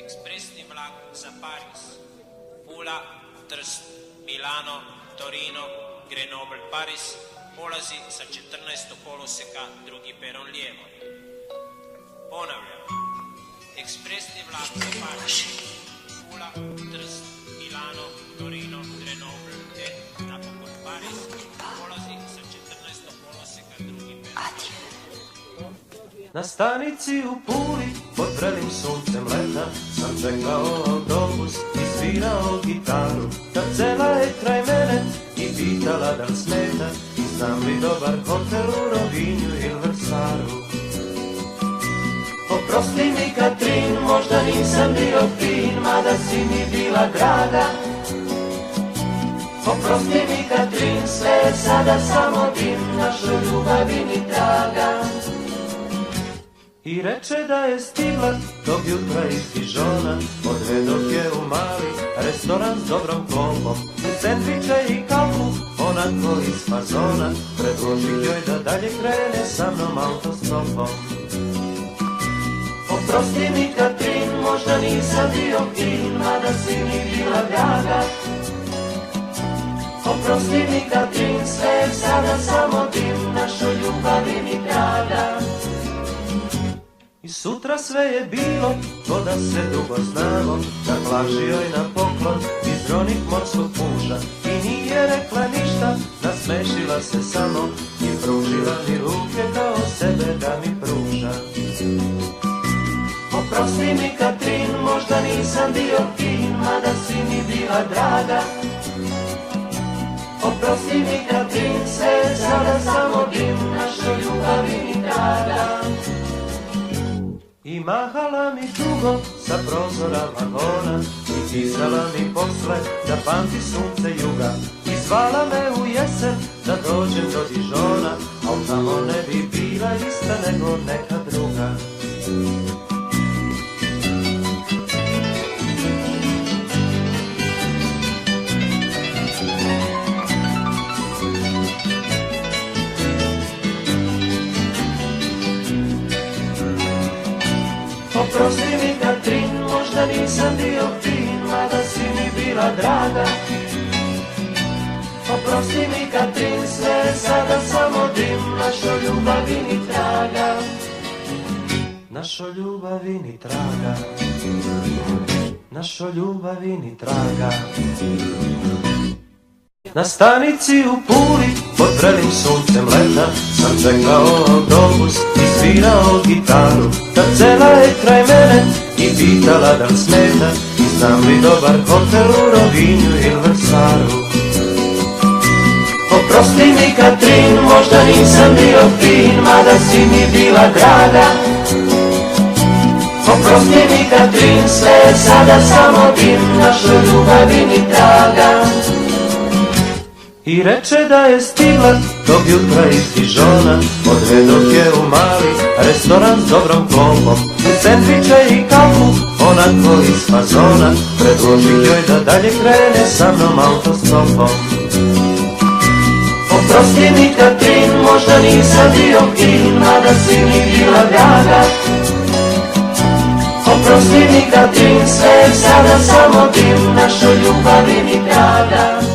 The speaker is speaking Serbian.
Ekspresni vlak za Pariz, Pula, Trst, Milano, Torino, Grenoble, Pariz polazi sa 14. koloseka, drugi peron lijevo. Ponavljam, ekspresni vlak za Pariz, Pula, Trst, Milano, Torino, Grenoble te napokon Pariz polazi sa 14. koloseka, drugi peron lijevo. Na stanici u Puli, pod vrelim suncem leta, sam čekao autobus i svirao gitaru. Kad cela je kraj mene i pitala da li smeta, i znam li dobar hotel u Rovinju ili Vrsaru. Oprosti mi Katrin, možda nisam bio fin, mada si mi bila draga. Oprosti mi Katrin, sve je sada samo dim, našoj ljubavi ni traga. I reče da je stigla tog jutra iz Dižona, odvedoh je u mali restoran s dobrom klombom, u sendviče i kafu, onako iz fazona, predložih joj da dalje krene sa mnom autostopom. Oprosti mi Katrin, možda nisam bio fin, mada si mi bila draga. Oprosti mi Katrin, sve je sada samo dim, našoj ljubavi ni traga. I sutra sve je bilo, ko da se dugo znamo, da plaži joj na poklon iz dronih morskog puža. I nije rekla ništa, nasmešila se samo i pružila mi ruke kao sebe da mi pruža. Oprosti mi Katrin, možda nisam bio fin, mada si mi bila draga. Oprosti mi Katrin, sve je sada samo dim, našoj ljubavi ni traga. I mahala mi dugo sa prozora vagona i pisala mi posle da pamti sunce juga. I zvala me u jesen da dođem do Dižona, al tamo ne bi bila ista nego neka druga. Oprosti mi Katrin, možda nisam bio fin, mada si mi bila draga. Oprosti mi Katrin, sve je sada samo dim, našoj ljubavi ni traga. Našoj ljubavi ni traga. Našoj ljubavi ni traga. Na stanici u Puli, pod vrelim suncem leta, sam čekao autobus i svirao gitaru. Kad cela je kraj mene i pitala da li smeta, i znam li dobar hotel u Rovinju ili Vrsaru. Oprosti mi Katrin, možda nisam bio fin, mada si mi bila draga. Oprosti mi Katrin, sve je sada samo dim, našoj ljubavi ni traga. I reče da je stigla tog jutra iz Dižona, odvedoh je u mali restoran s dobrom klombom, u sendviče i kafu, onako iz fazona, predložih joj da dalje krene sa mnom autostopom. Oprosti mi Katrin, možda nisam bio fin, mada si mi bila draga. Oprosti mi Katrin, sve je sada samo dim, našoj ljubavi ni traga.